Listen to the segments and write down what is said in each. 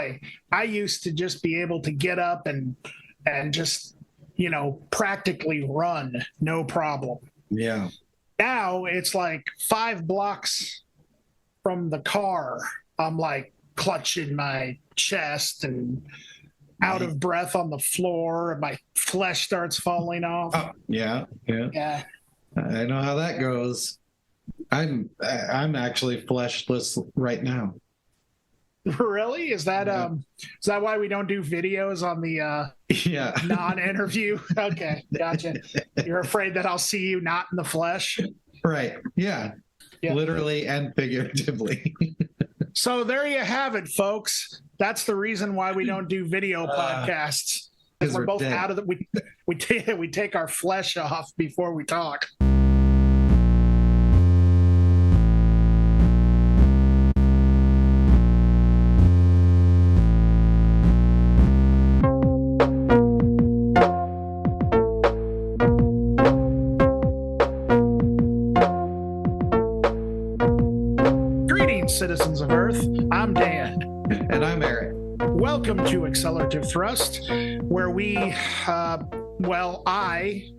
boy, I used to just be able to get up and just, practically run, no problem. Yeah. Now it's like 5 blocks from the car, I'm like clutching my chest and out of breath on the floor, and my flesh starts falling off. Oh, yeah. I know how that goes. I'm actually fleshless right now. Really? Is that why we don't do videos on the non-interview? Okay, gotcha. You're afraid that I'll see you not in the flesh? Right. Yeah. Literally and figuratively. So there you have it, folks. That's the reason why we don't do video podcasts. Because we're both dead. Out of the we take our flesh off before we talk. Citizens of Earth, I'm Dan. And I'm Eric. Welcome to Accelerativ Thrust, where I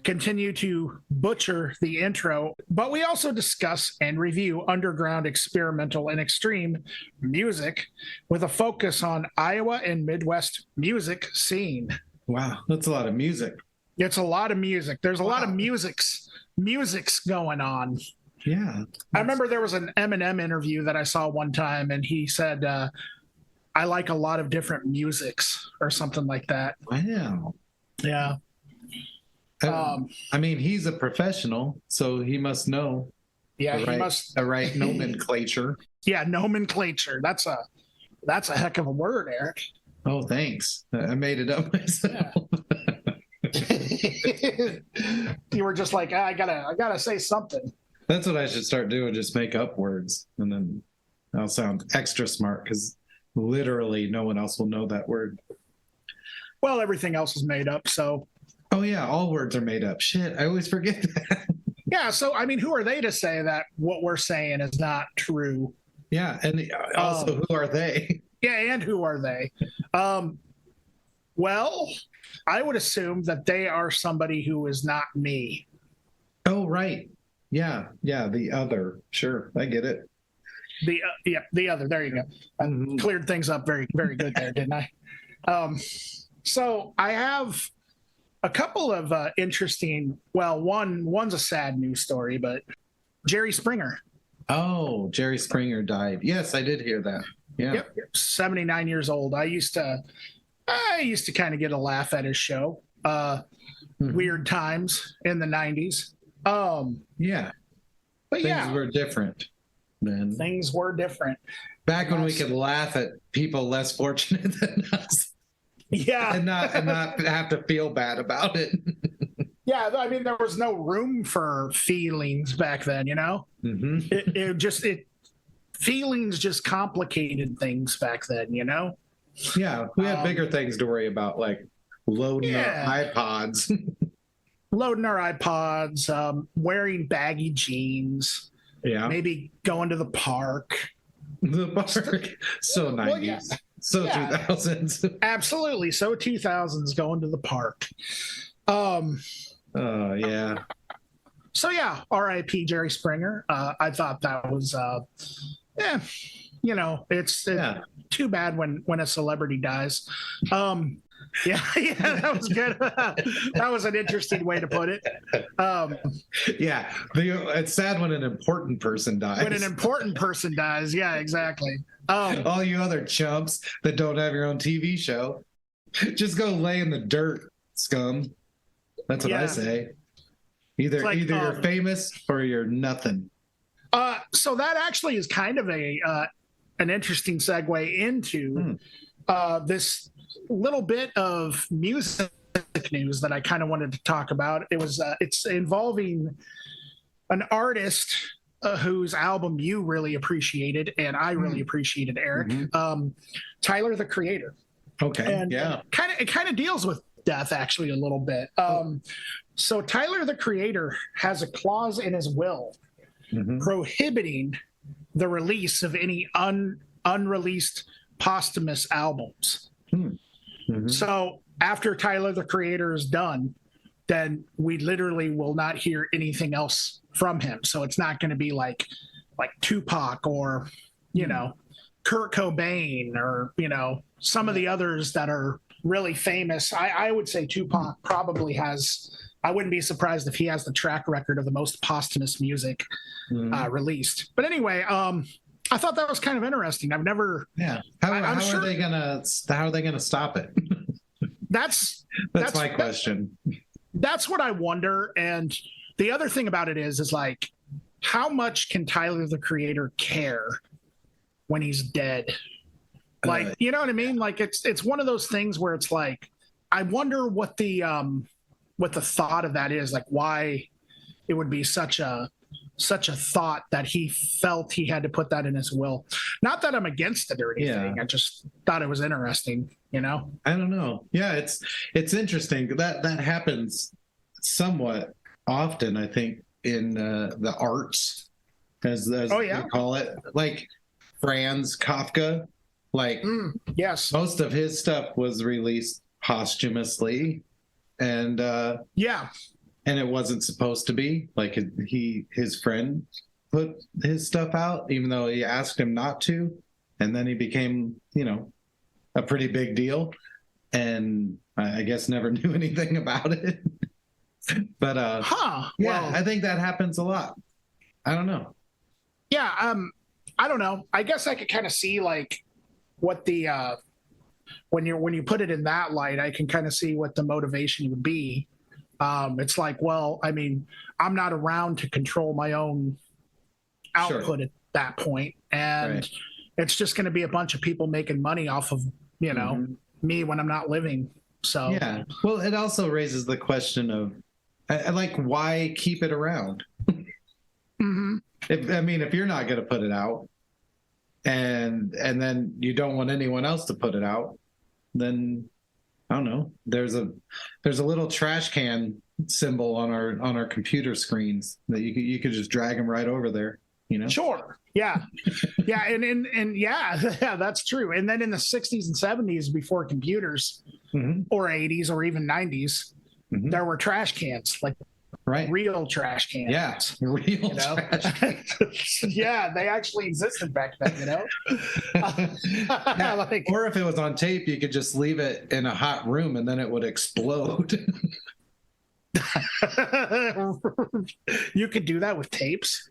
continue to butcher the intro, but we also discuss and review underground, experimental, and extreme music with a focus on Iowa and Midwest music scene. Wow, that's a lot of music. It's a lot of music. There's a lot of musics going on. Yeah. I remember there was an Eminem interview that I saw one time, and he said, I like a lot of different musics or something like that. Wow. Yeah. I mean, he's a professional, so he must know. Yeah, he must. The right nomenclature. Yeah, nomenclature. That's a heck of a word, Eric. Oh, thanks. I made it up myself. Yeah. You were just like, I gotta say something. That's what I should start doing, just make up words, and then I'll sound extra smart because literally no one else will know that word. Well, everything else is made up, so. Oh, yeah, all words are made up. Shit, I always forget that. Yeah, so, I mean, who are they to say that what we're saying is not true? Yeah, and also, who are they? Yeah, and who are they? Well, I would assume that they are somebody who is not me. Oh, right. Yeah, the other. Sure, I get it. The other. There you go. I cleared things up very, very good there, didn't I? So I have a couple of interesting. Well, one's a sad news story, but Jerry Springer. Oh, Jerry Springer died. Yes, I did hear that. Yeah. Yep, 79 years old. I used to kind of get a laugh at his show. Weird Times in the 90s. Yeah, but things were different then. Things were different back when we could laugh at people less fortunate than us. Yeah, and not have to feel bad about it. Yeah, I mean, there was no room for feelings back then, Mm-hmm. Feelings just complicated things back then, Yeah, we had bigger things to worry about, like loading our iPods. Loading our iPods, wearing baggy jeans, maybe going to the park. The park, so 90s, well, yeah. So 2000s. Absolutely, so 2000s, going to the park. Yeah. So yeah, R.I.P. Jerry Springer. I thought that was, it's too bad when a celebrity dies. Yeah, that was good. That was an interesting way to put it. It's sad when an important person dies. When an important person dies, yeah, exactly. All you other chumps that don't have your own TV show, just go lay in the dirt, scum. That's what I say. Either you're famous or you're nothing. So that actually is kind of an interesting segue into this little bit of music news that I kind of wanted to talk about. It's involving an artist whose album you really appreciated and I really appreciated, Eric. Mm-hmm. Tyler, the Creator. Okay. And it kind of deals with death actually a little bit. So Tyler, the Creator, has a clause in his will prohibiting the release of any unreleased posthumous albums. Mm-hmm. So after Tyler the Creator is done, then we literally will not hear anything else from him. So it's not going to be like Tupac or, you know, Kurt Cobain or, you know, some of the others that are really famous. I would say Tupac probably has, I wouldn't be surprised if he has the track record of the most posthumous music released. But anyway, I thought that was kind of interesting. I've never. Yeah. How are they gonna stop it? That's my question. That's what I wonder. And the other thing about it is like, how much can Tyler the Creator care when he's dead? Like, you know what I mean? Like it's one of those things where it's like, I wonder what the thought of that is, like why it would be such a thought that he felt he had to put that in his will. Not that I'm against it or anything. Yeah. I just thought it was interesting, you know? I don't know. Yeah, it's interesting. That happens somewhat often, I think, in the arts, as they call it. Like Franz Kafka, like yes, most of his stuff was released posthumously, and and it wasn't supposed to be. Like his friend put his stuff out, even though he asked him not to, and then he became, you know, a pretty big deal, and I guess never knew anything about it. But I think that happens a lot. I don't know. Yeah, I don't know. I guess I could kind of see like what the when you put it in that light, I can kind of see what the motivation would be. It's like, well, I mean, I'm not around to control my own output at that point, and it's just going to be a bunch of people making money off of, you know, me when I'm not living. So yeah, well, it also raises the question of, like, why keep it around? If you're not going to put it out, and then you don't want anyone else to put it out, then I don't know. There's a little trash can symbol on our computer screens that you could just drag them right over there. You know? Sure. Yeah. Yeah. And yeah, that's true. And then in the 60s and 70s, before computers, or 80s or even 90s, there were trash cans, like real trash cans. Yeah. Real trash cans. Yeah, they actually existed back then, you know? Like, or if it was on tape, you could just leave it in a hot room and then it would explode. You could do that with tapes?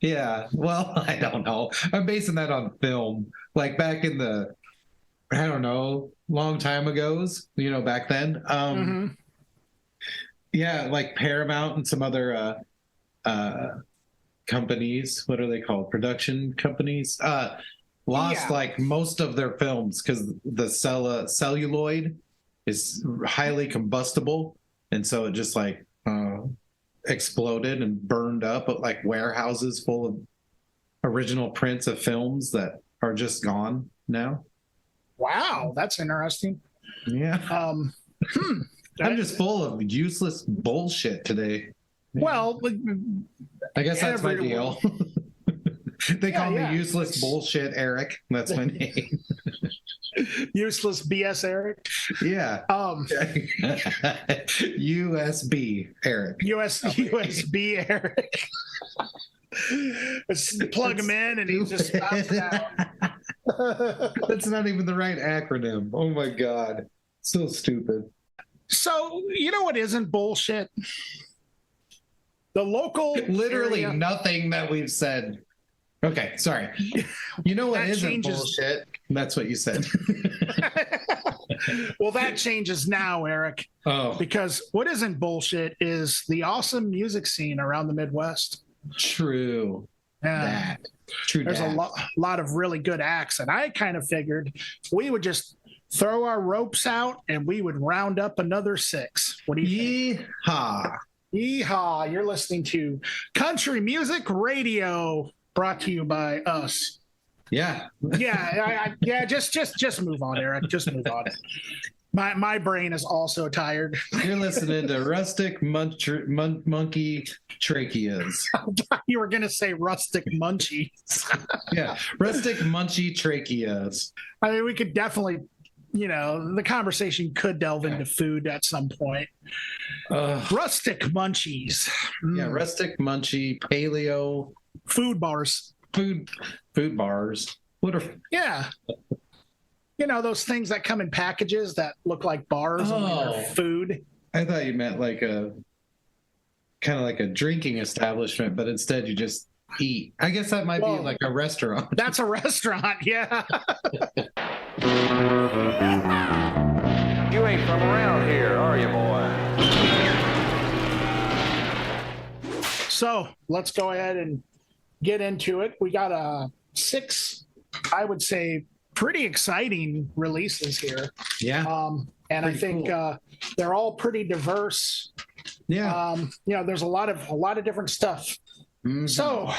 Yeah, well, I don't know. I'm basing that on film. Like back in the, I don't know, long time ago's, you know, back then. Yeah, like Paramount and some other companies, what are they called? Production companies, lost like most of their films because the celluloid is highly combustible. And so it just like exploded and burned up at like warehouses full of original prints of films that are just gone now. Wow, that's interesting. Yeah. I'm just full of useless bullshit today. Well, I guess that's my deal. They call me useless bullshit Eric. That's my name. Useless BS Eric. Yeah. USB Eric. USB Eric. Just plug him in and he just stops out. That's not even the right acronym. Oh my God. So stupid. So, you know what isn't bullshit? The local literally area. Nothing that we've said. Okay, sorry. You know what isn't bullshit? That's what you said. Well, that changes now, Eric. Oh. Because what isn't bullshit is the awesome music scene around the Midwest. True. True. There's a lot of really good acts, and I kind of figured we would just throw our ropes out and we would round up another 6. What do you think? Yeehaw. Yeehaw. You're listening to Country Music Radio, brought to you by us. Yeah. Yeah. Just move on, Eric. Just move on. My brain is also tired. You're listening to Rustic Monkey Tracheas. You were going to say rustic munchies. Yeah, Rustic Munchy Tracheas. I mean, we could definitely, the conversation could delve into food at some point. Rustic munchies. Yeah, rustic munchy paleo food bars. Food bars. What are? Yeah. Those things that come in packages that look like bars and they're food. I thought you meant like a kind of like a drinking establishment, but instead you just eat. I guess that might be like a restaurant. That's a restaurant, yeah. You ain't from around here, are you, boy? So let's go ahead and get into it. We got 6, I would say, pretty exciting releases here. Yeah. And I think cool. They're all pretty diverse. Yeah. There's a lot of different stuff. Mm-hmm. So,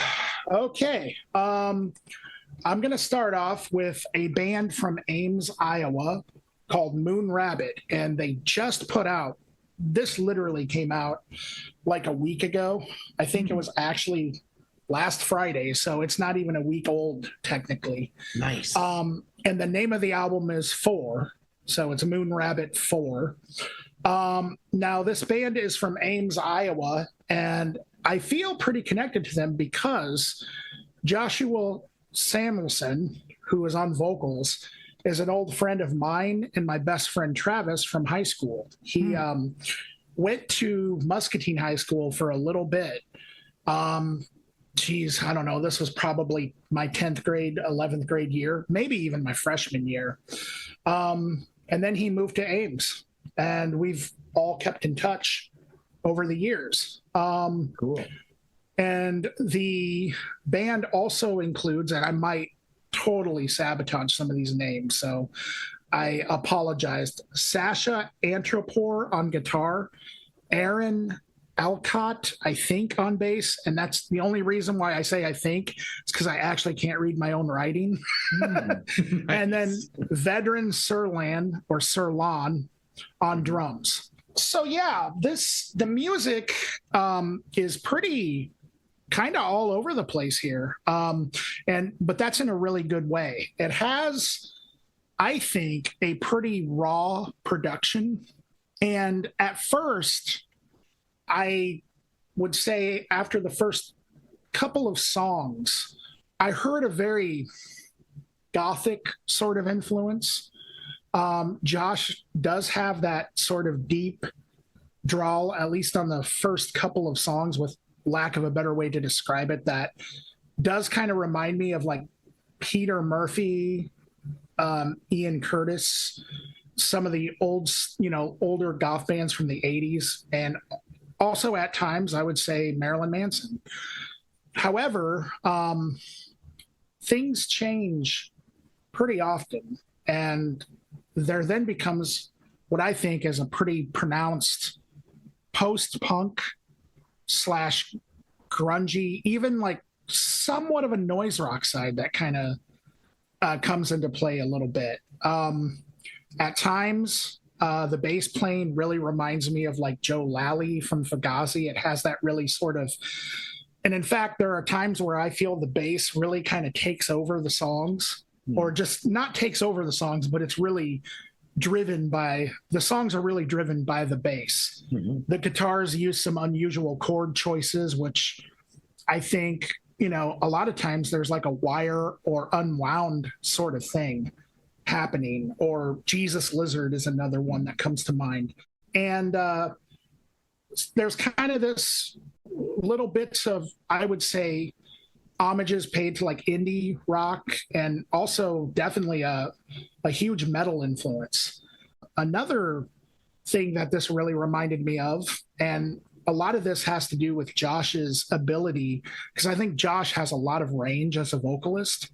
okay. I'm going to start off with a band from Ames, Iowa called Moon Rabbit. And they just put out, this literally came out like a week ago. I think it was actually last Friday, so it's not even a week old technically. Nice. And the name of the album is 4, so it's Moon Rabbit 4. Now this band is from Ames, Iowa, and I feel pretty connected to them because Joshua Samuelson, who is on vocals, is an old friend of mine and my best friend Travis from high school. He went to Muscatine High School for a little bit. I don't know. This was probably my 10th grade, 11th grade year, maybe even my freshman year. And then he moved to Ames, and we've all kept in touch over the years. Cool. And the band also includes, and I might totally sabotage some of these names, so I apologized. Sasha Antropor on guitar, Aaron Alcott, I think, on bass, and that's the only reason why I say I think. It's because I actually can't read my own writing. Nice. And then Vedran Surlan on drums. So yeah, the music is pretty kind of all over the place here, but that's in a really good way. It has, I think, a pretty raw production, and at first, I would say after the first couple of songs, I heard a very gothic sort of influence. Josh does have that sort of deep drawl, at least on the first couple of songs, with lack of a better way to describe it, that does kind of remind me of like Peter Murphy, Ian Curtis, some of the older goth bands from the 80s, and also at times I would say Marilyn Manson. However, things change pretty often, and there then becomes what I think is a pretty pronounced post-punk / grungy, even like somewhat of a noise rock side that kind of comes into play a little bit. At times, the bass playing really reminds me of like Joe Lally from Fugazi. It has that really sort of, and in fact, there are times where I feel the bass really kind of takes over the songs, or just not takes over the songs, but it's really the songs are really driven by the bass. Mm-hmm. The guitars use some unusual chord choices, which I think, a lot of times there's like a wire or unwound sort of thing happening, or Jesus Lizard is another one that comes to mind. And there's kind of this little bits of, I would say, homages paid to like indie rock, and also definitely a huge metal influence. Another thing that this really reminded me of, and a lot of this has to do with Josh's ability, because I think Josh has a lot of range as a vocalist.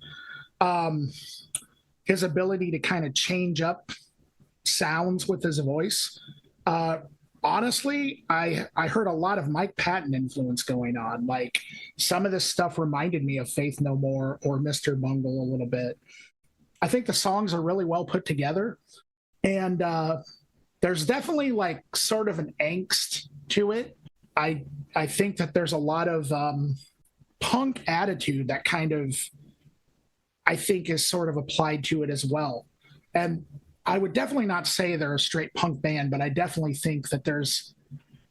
His ability to kind of change up sounds with his voice. Honestly, I heard a lot of Mike Patton influence going on. Like, some of this stuff reminded me of Faith No More or Mr. Bungle a little bit. I think the songs are really well put together. And there's definitely like sort of an angst to it. I think that there's a lot of punk attitude that kind of, I think, is sort of applied to it as well. And I would definitely not say they're a straight punk band, but I definitely think that there's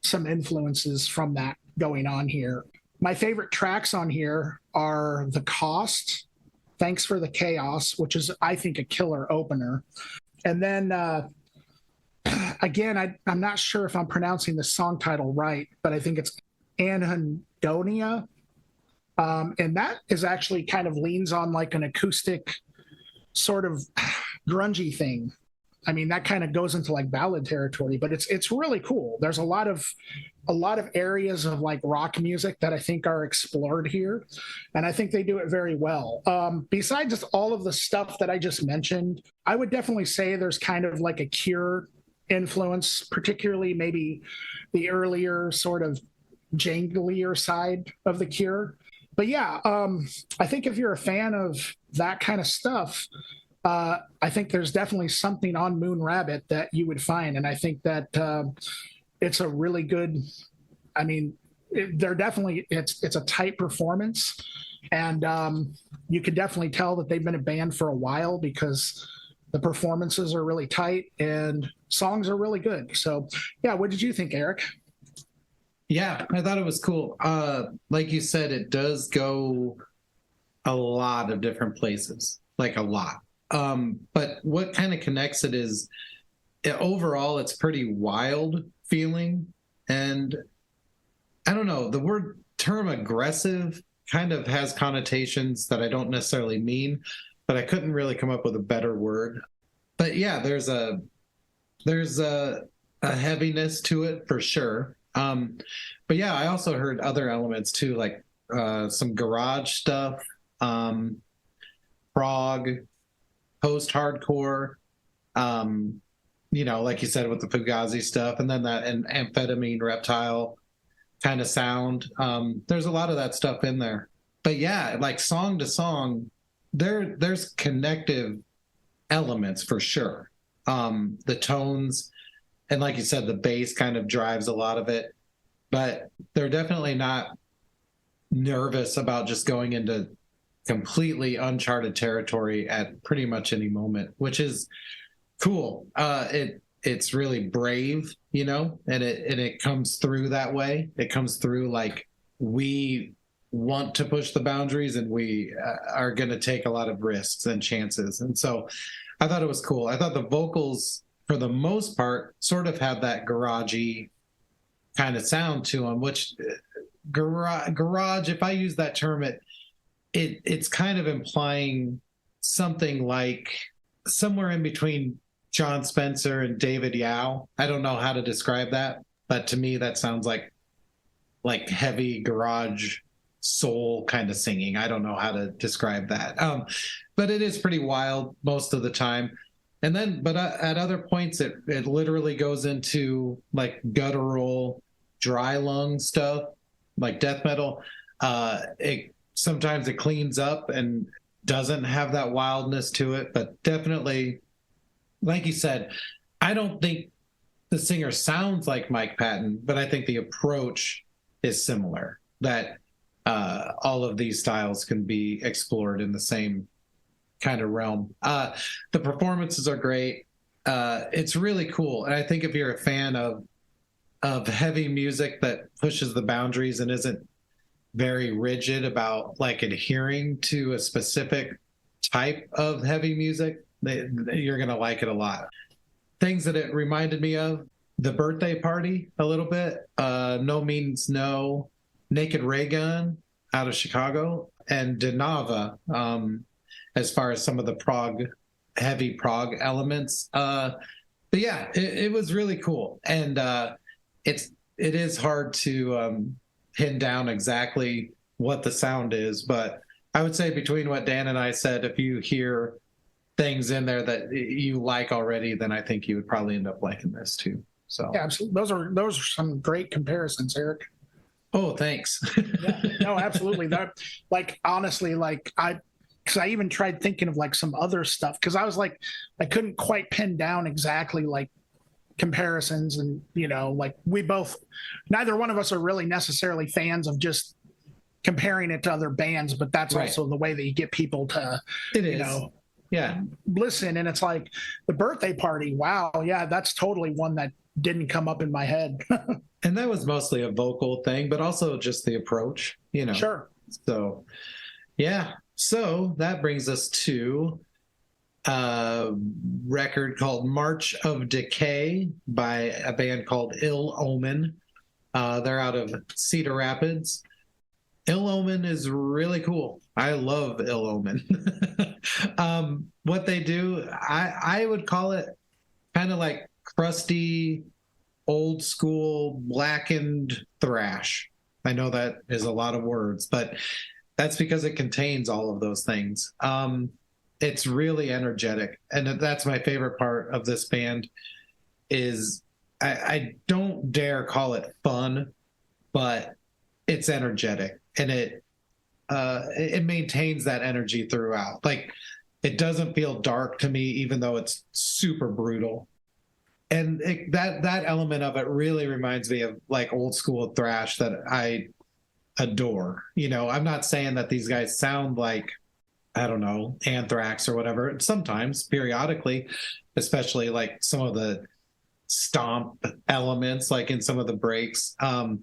some influences from that going on here. My favorite tracks on here are The Cost, Thanks for the Chaos, which is, I think, a killer opener. And then, again, I'm not sure if I'm pronouncing the song title right, but I think it's Anhedonia. And that is actually kind of leans on like an acoustic sort of grungy thing. I mean, that kind of goes into like ballad territory, but it's really cool. There's a lot of areas of like rock music that I think are explored here, and I think they do it very well. Besides just all of the stuff that I just mentioned, I would definitely say there's kind of like a Cure influence, particularly maybe the earlier sort of janglier side of the Cure. But yeah, I think if you're a fan of that kind of stuff, I think there's definitely something on Moon Rabbit that you would find, and I think that it's a really good. I mean, it's a tight performance, and you can definitely tell that they've been a band for a while because the performances are really tight and songs are really good. So, yeah, what did you think, Eric? Yeah, I thought it was cool. Like you said, it does go a lot of different places, like a lot. But what kind of connects it is overall, it's pretty wild feeling. And I don't know, the term aggressive kind of has connotations that I don't necessarily mean, but I couldn't really come up with a better word. But yeah, there's a heaviness to it for sure. But yeah, I also heard other elements too, like some garage stuff, prog, post-hardcore, like you said with the Fugazi stuff, and then that amphetamine reptile kind of sound. There's a lot of that stuff in there. But yeah, like song to song, there's connective elements for sure. The tones, and like you said, the bass kind of drives a lot of it, but they're definitely not nervous about just going into completely uncharted territory at pretty much any moment, which is cool. It's really brave, and it comes through that way. It comes through like we want to push the boundaries and we are going to take a lot of risks and chances. And so I thought it was cool. I thought the vocals, for the most part, sort of have that garagey kind of sound to them, which garage, if I use that term, it's kind of implying something like somewhere in between John Spencer and David Yow. I don't know how to describe that, but to me that sounds like heavy garage soul kind of singing. I don't know how to describe that. But it is pretty wild most of the time. And then, but at other points, it literally goes into like guttural, dry lung stuff, like death metal. Sometimes it cleans up and doesn't have that wildness to it, but definitely, like you said, I don't think the singer sounds like Mike Patton, but I think the approach is similar, that all of these styles can be explored in the same kind of realm. The performances are great. It's really cool. And I think if you're a fan of heavy music that pushes the boundaries and isn't very rigid about like adhering to a specific type of heavy music, you're going to like it a lot. Things that it reminded me of: The Birthday Party a little bit, No Means No, Naked Ray Gun out of Chicago, and d.i.y, as far as some of the heavy prog elements. But yeah, it was really cool. And it is hard to pin down exactly what the sound is, but I would say between what Dan and I said, if you hear things in there that you like already, then I think you would probably end up liking this too. So yeah, absolutely. Those are some great comparisons, Eric. Oh, thanks. Yeah, no, absolutely. That, like, honestly, like because I even tried thinking of like some other stuff, because I was like, I couldn't quite pin down exactly like comparisons, and like neither one of us are really necessarily fans of just comparing it to other bands, but that's Right. also the way that you get people to listen. And it's like the birthday party, wow, yeah, that's totally one that didn't come up in my head. And that was mostly a vocal thing, but also just the approach, Sure. So yeah, so that brings us to a record called March of Decay by a band called Ill Omen. They're out of Cedar Rapids. Ill Omen is really cool. I love Ill Omen. What they do, I would call it kind of like crusty, old school, blackened thrash. I know that is a lot of words, but that's because it contains all of those things. It's really energetic, and that's my favorite part of this band. Is I don't dare call it fun, but it's energetic, and it maintains that energy throughout. Like, it doesn't feel dark to me, even though it's super brutal. And that element of it really reminds me of like old school thrash that I adore. I'm not saying that these guys sound like, I don't know, Anthrax or whatever. Sometimes, periodically, especially like some of the stomp elements, like in some of the breaks. But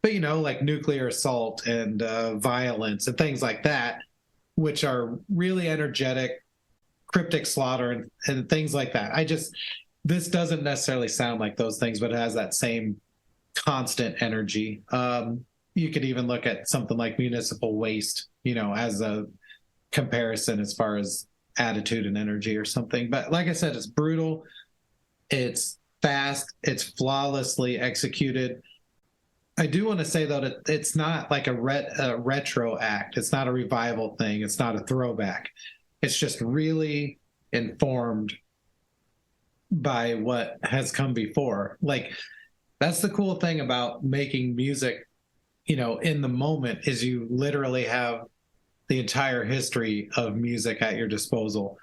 like Nuclear Assault and Violence and things like that, which are really energetic, Cryptic Slaughter and things like that. This doesn't necessarily sound like those things, but it has that same constant energy. You could even look at something like Municipal Waste, as a comparison as far as attitude and energy or something. But like I said, it's brutal, it's fast, it's flawlessly executed. I do want to say, though, that it's not like a retro act. It's not a revival thing. It's not a throwback. It's just really informed by what has come before. Like, that's the cool thing about making music, in the moment, is you literally have the entire history of music at your disposal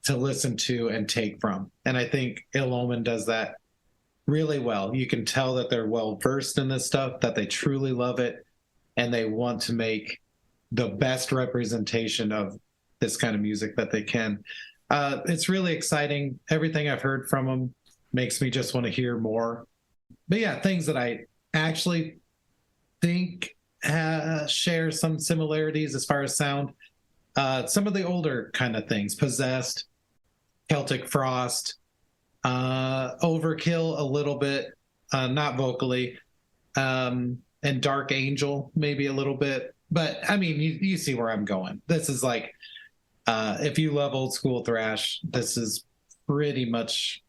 to listen to and take from. And I think Ill Omen does that really well. You can tell that they're well versed in this stuff, that they truly love it, and they want to make the best representation of this kind of music that they can. It's really exciting. Everything I've heard from them makes me just want to hear more. But yeah, things that I actually think share some similarities as far as sound. Some of the older kind of things, Possessed, Celtic Frost, Overkill a little bit, not vocally, and Dark Angel maybe a little bit. But I mean, you see where I'm going. This is like, if you love old school thrash, this is pretty much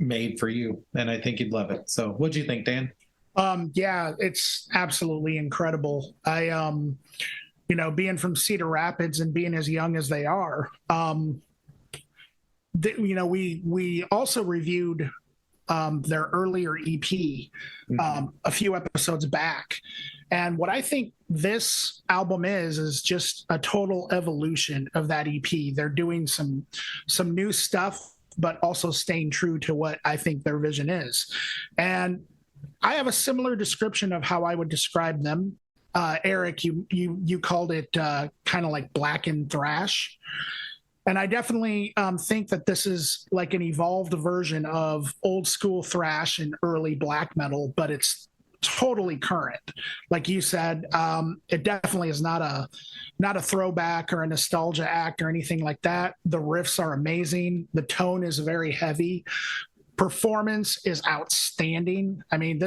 made for you, and I think you'd love it. So what do you think, Dan? Yeah, it's absolutely incredible. I being from Cedar Rapids and being as young as they are, we also reviewed their earlier EP a few episodes back. And what I think this album is just a total evolution of that EP. They're doing some new stuff, but also staying true to what I think their vision is. And I have a similar description of how I would describe them. Eric, you called it kind of like blackened thrash. And I definitely think that this is like an evolved version of old school thrash and early black metal, but it's totally current. Like you said, it definitely is not a throwback or a nostalgia act or anything like that. The riffs are amazing. The tone is very heavy. Performance is outstanding. I mean,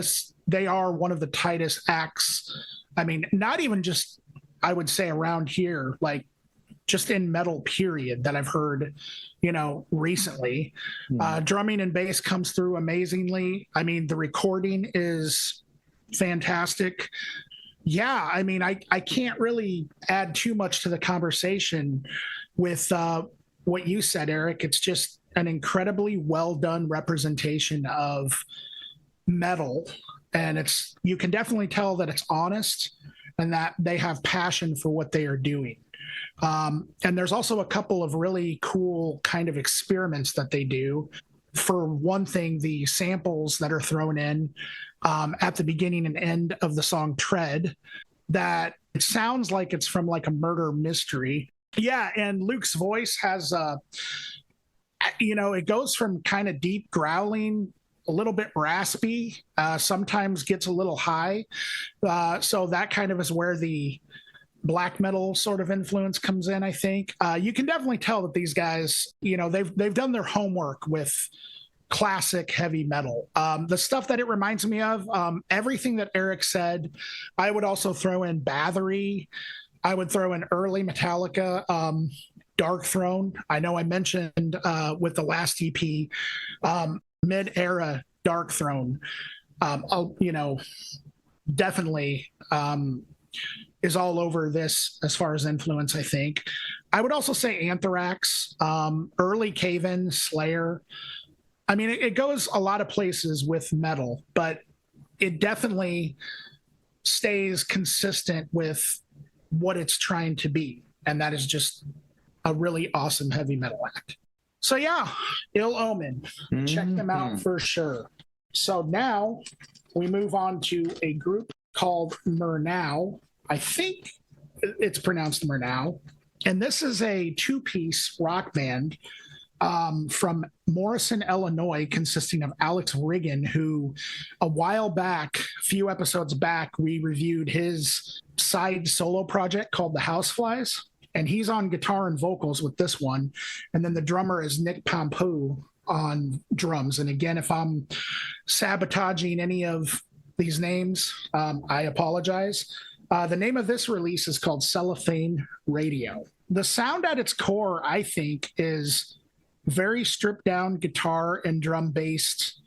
they are one of the tightest acts. I mean, not even just, I would say, around here, like just in metal period, that I've heard, recently. Drumming and bass comes through amazingly. I mean, the recording is fantastic. Yeah, I mean, I can't really add too much to the conversation with what you said, Eric. It's just an incredibly well done representation of metal, and you can definitely tell that it's honest and that they have passion for what they are doing. And there's also a couple of really cool kind of experiments that they do. For one thing, the samples that are thrown in at the beginning and end of the song Tread, that it sounds like it's from like a murder mystery. Yeah, and Luke's voice has, it goes from kind of deep growling, a little bit raspy, sometimes gets a little high. So that kind of is where the black metal sort of influence comes in, I think. You can definitely tell that these guys, they've done their homework with classic heavy metal. The stuff that it reminds me of, everything that Eric said, I would also throw in Bathory. I would throw in early Metallica, Dark Throne. I know I mentioned with the last EP, mid-era Dark Throne. Definitely is all over this as far as influence, I think. I would also say Anthrax, early Cave-In, Slayer. I mean, it goes a lot of places with metal, but it definitely stays consistent with what it's trying to be. And that is just a really awesome heavy metal act. So yeah, Ill Omen. Check them out for sure. So now we move on to a group called Murnau. I think it's pronounced Murnau. And this is a two-piece rock band from Morrison, Illinois, consisting of Alex Riggin, who a while back, a few episodes back, we reviewed his side solo project called The Houseflies. And he's on guitar and vocals with this one. And then the drummer is Nick Pompeu on drums. And again, if I'm sabotaging any of these names, I apologize. The name of this release is called Cellophane Radio. The sound at its core, I think, is very stripped down guitar and drum based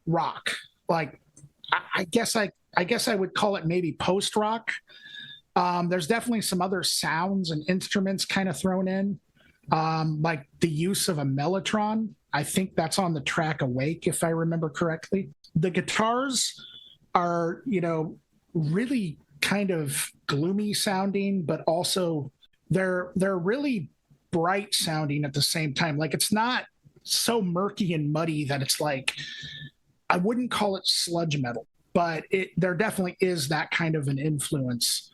rock. Like, I guess I would call it maybe post rock. There's definitely some other sounds and instruments kind of thrown in, like the use of a mellotron. I think that's on the track Awake, if I remember correctly. The guitars are, really kind of gloomy sounding, but also they're really bright sounding at the same time. Like, it's not so murky and muddy that it's like, I wouldn't call it sludge metal, but there definitely is that kind of an influence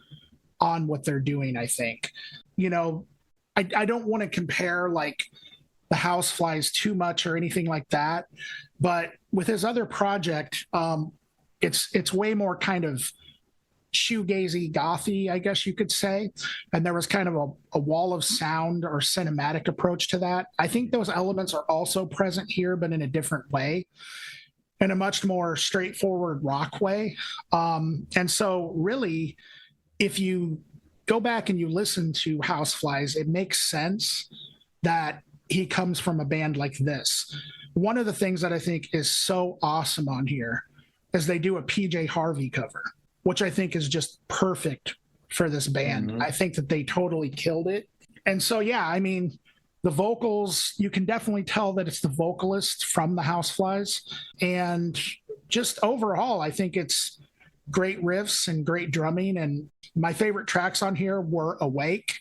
on what they're doing, I think. I don't want to compare like the Houseflies too much or anything like that, but with his other project, it's way more kind of shoegazy, gothy, I guess you could say. And there was kind of a wall of sound or cinematic approach to that. I think those elements are also present here, but in a different way, in a much more straightforward rock way. And so really, if you go back and you listen to Houseflies, it makes sense that he comes from a band like this. One of the things that I think is so awesome on here is they do a PJ Harvey cover, which I think is just perfect for this band. I think that they totally killed it. And so, yeah, I mean, the vocals, you can definitely tell that it's the vocalist from the Houseflies. And just overall, I think it's great riffs and great drumming. And my favorite tracks on here were Awake,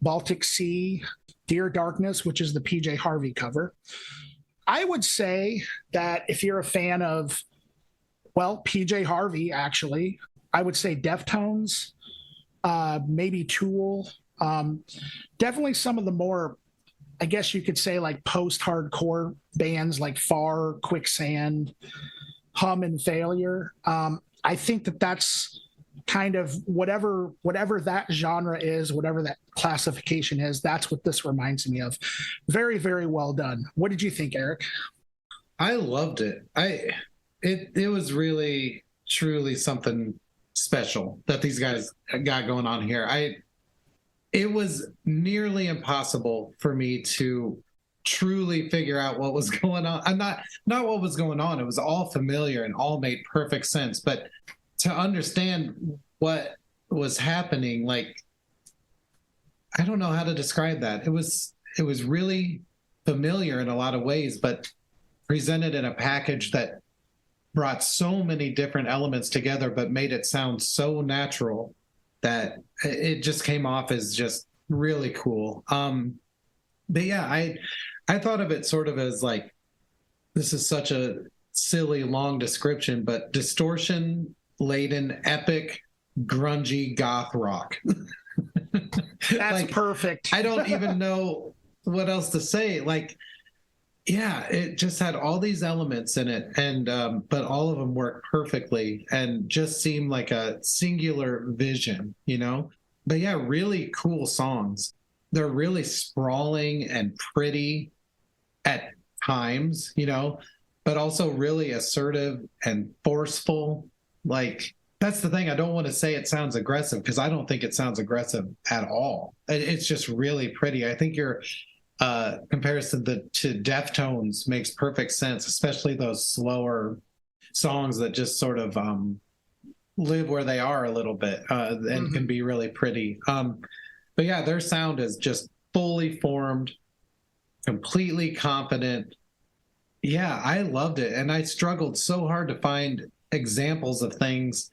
Baltic Sea, Dear Darkness, which is the PJ Harvey cover. I would say that if you're a fan of, well, PJ Harvey, actually, I would say Deftones, maybe Tool, definitely some of the more, I guess you could say, like post-hardcore bands like Far, Quicksand, Hum, and Failure. I think that that's kind of whatever that genre is, whatever that classification is, that's what this reminds me of. Very, very well done. What did you think, Eric? I loved it. It was really, truly something special that these guys got going on here. It was nearly impossible for me to truly figure out what was going on. I'm not what was going on. It was all familiar and all made perfect sense. But to understand what was happening, like, I don't know how to describe that. It was really familiar in a lot of ways, but presented in a package that brought so many different elements together, but made it sound so natural that it just came off as just really cool. But yeah, I thought of it sort of as like, this is such a silly long description, but distortion laden epic grungy goth rock. That's like, perfect. I don't even know what else to say. Like, yeah, it just had all these elements in it, and but all of them worked perfectly and just seemed like a singular vision, you know? But yeah, really cool songs. They're really sprawling and pretty at times, you know, but also really assertive and forceful. Like, that's the thing. I don't want to say it sounds aggressive, because I don't think it sounds aggressive at all. It's just really pretty. I think your comparison to Deftones makes perfect sense, especially those slower songs that just sort of live where they are a little bit and can be really pretty. But yeah, their sound is just fully formed, completely confident. Yeah, I loved it. And I struggled so hard to find examples of things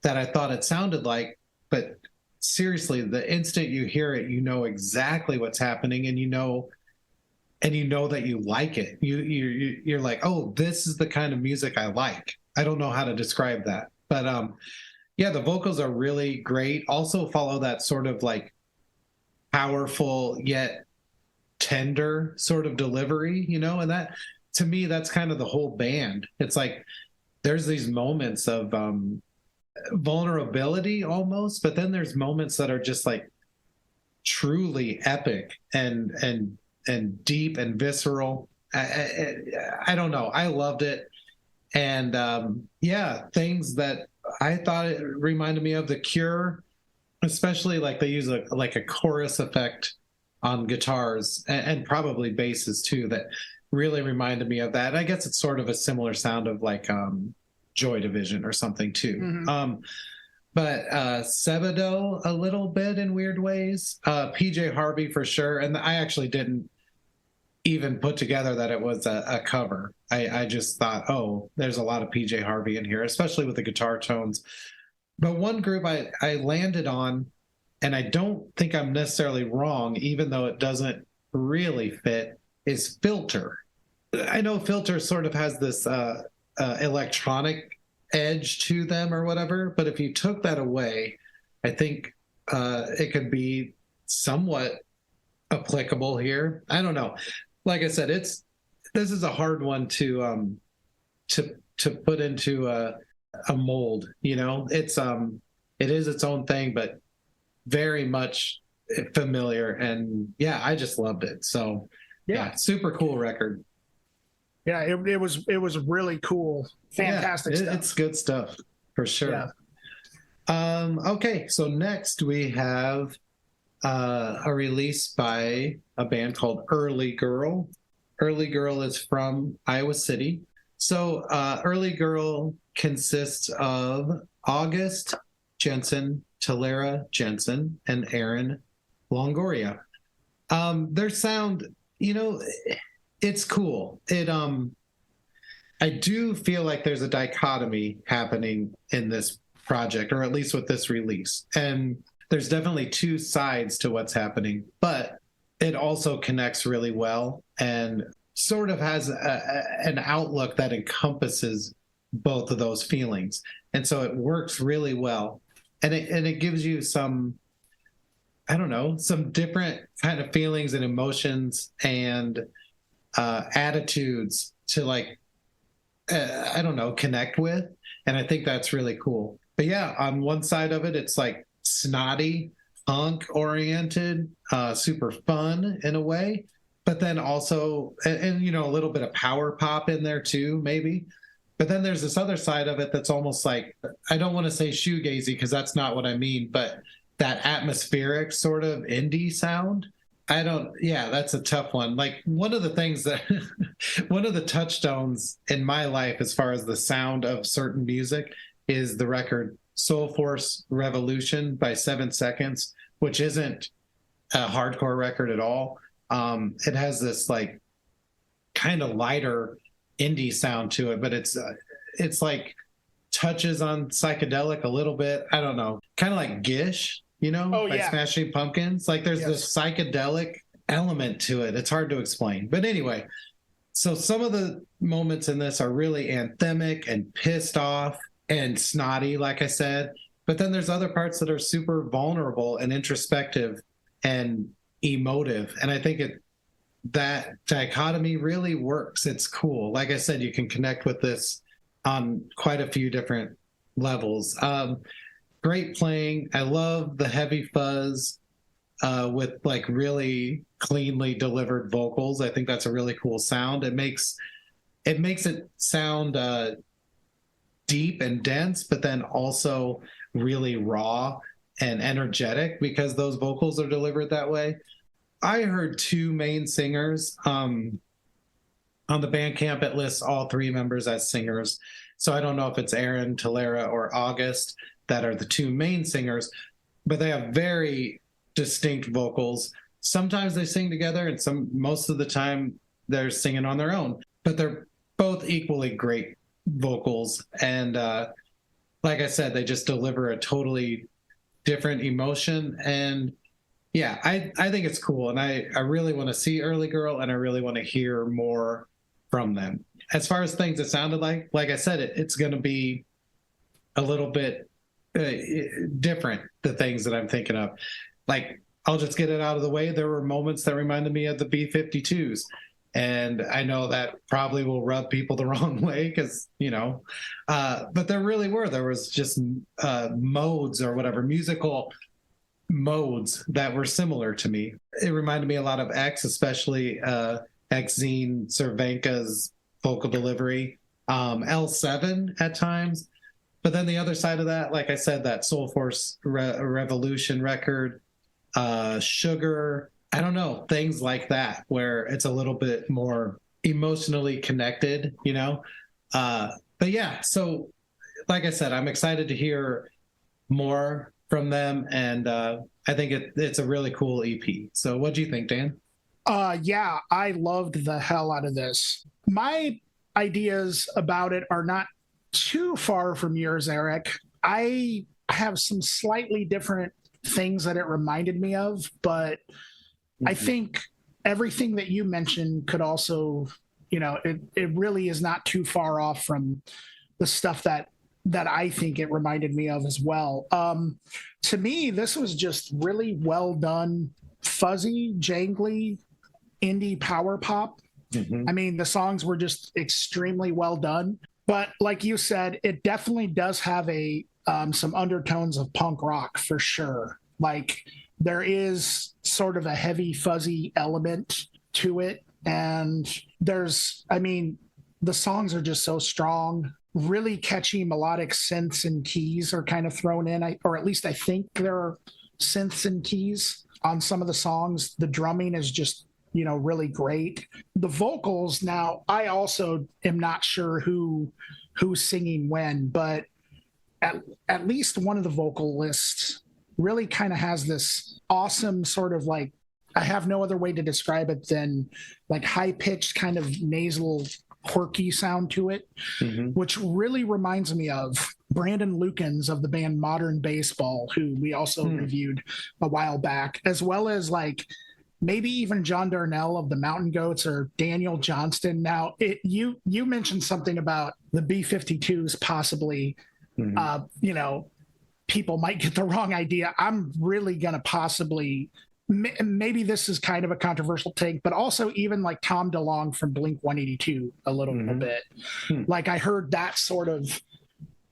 that I thought it sounded like, but seriously, the instant you hear it, you know exactly what's happening, and you know that you like it. You're like, oh, this is the kind of music I like. I don't know how to describe that, but yeah, the vocals are really great. Also follow that sort of like powerful yet tender sort of delivery, you know, and that, to me, that's kind of the whole band. It's like there's these moments of vulnerability almost, but then there's moments that are just like truly epic and deep and visceral. I don't know. I loved it. And yeah, things that I thought it reminded me of The Cure, especially like they use a chorus effect on guitars and probably basses too, that really reminded me of that. And I guess it's sort of a similar sound of like Joy Division or something too. But Sebadoh a little bit in weird ways. PJ Harvey for sure. And I actually didn't even put together that it was a cover. I just thought, oh, there's a lot of PJ Harvey in here, especially with the guitar tones. But one group I landed on, and I don't think I'm necessarily wrong, even though it doesn't really fit, is Filter. I know Filter sort of has this electronic edge to them or whatever, but if you took that away, I think it could be somewhat applicable here. I don't know. Like I said, this is a hard one to put into a mold. You know, it is its own thing, but very much familiar. And yeah, I just loved it. So yeah, super cool record. Yeah, it was really cool. Fantastic stuff. It's good stuff for sure. Yeah. Okay, so next we have a release by a band called Early Girl. Early Girl is from Iowa City. So Early Girl consists of August Jensen, Talera Jensen, and Aaron Longoria. Their sound, you know, it's cool. I do feel like there's a dichotomy happening in this project, or at least with this release. And there's definitely two sides to what's happening, but it also connects really well and sort of has an outlook that encompasses both of those feelings. And so it works really well. And it gives you some, I don't know, some different kind of feelings and emotions and attitudes to like, I don't know, connect with. And I think that's really cool. But yeah, on one side of it, it's like snotty, punk oriented, super fun in a way, but then also, and you know, a little bit of power pop in there too, maybe. But then there's this other side of it that's almost like, I don't want to say shoegazy because that's not what I mean, but that atmospheric sort of indie sound. That's a tough one. Like one of the things that, one of the touchstones in my life as far as the sound of certain music is the record Soul Force Revolution by 7 Seconds, which isn't a hardcore record at all. It has this like kind of lighter indie sound to it, but it's like touches on psychedelic a little bit. I don't know, kind of like Gish, by Smashing Pumpkins. Like there's this psychedelic element to it. It's hard to explain. But anyway, so some of the moments in this are really anthemic and pissed off and snotty, like I said. But then there's other parts that are super vulnerable and introspective and emotive. And I think that dichotomy really works. It's cool. Like I said, you can connect with this on quite a few different levels. Great playing. I love the heavy fuzz with like really cleanly delivered vocals. I think that's a really cool sound. It makes it sound deep and dense, but then also really raw and energetic because those vocals are delivered that way. I heard two main singers on the Bandcamp. It lists all three members as singers. So I don't know if it's Aaron, Talera, or August that are the two main singers, but they have very distinct vocals. Sometimes they sing together and most of the time they're singing on their own, but they're both equally great vocals. And like I said, they just deliver a totally different emotion. And yeah, I think it's cool. And I really want to see Early Girl, and I really want to hear more from them. As far as things that sounded like I said, it's going to be a little bit different, the things that I'm thinking of. Like, I'll just get it out of the way. There were moments that reminded me of the B-52s. And I know that probably will rub people the wrong way because, but there really were. There was just modes or whatever, musical modes that were similar to me. It reminded me a lot of X, especially X-Zine Cervenka's vocal delivery, L7 at times. But then the other side of that, like I said, that Soul Force Revolution record, Sugar, I don't know, things like that, where it's a little bit more emotionally connected, But yeah, so like I said, I'm excited to hear more from them, and I think it's a really cool EP. So what do you think, Dan? Yeah, I loved the hell out of this. My ideas about it are not too far from yours, Eric. I have some slightly different things that it reminded me of, but I think everything that you mentioned could also, it really is not too far off from the stuff that I think it reminded me of as well. To me, this was just really well done, fuzzy, jangly, indie power pop. I mean, the songs were just extremely well done. But like you said, it definitely does have some undertones of punk rock for sure. Like, there is sort of a heavy, fuzzy element to it. And the songs are just so strong. Really catchy melodic synths and keys are kind of thrown in, or at least I think there are synths and keys on some of the songs. The drumming is just, really great. The vocals, now, I also am not sure who's singing when, but at least one of the vocalists really kind of has this awesome sort of like, I have no other way to describe it than like high-pitched kind of nasal quirky sound to it, which really reminds me of Brandon Lukens of the band Modern Baseball, who we also reviewed a while back, as well as like maybe even John Darnell of the Mountain Goats or Daniel Johnston. Now, you mentioned something about the B-52s possibly, people might get the wrong idea. I'm really going to possibly, maybe this is kind of a controversial take, but also even like Tom DeLonge from Blink-182 a little bit. Like, I heard that sort of,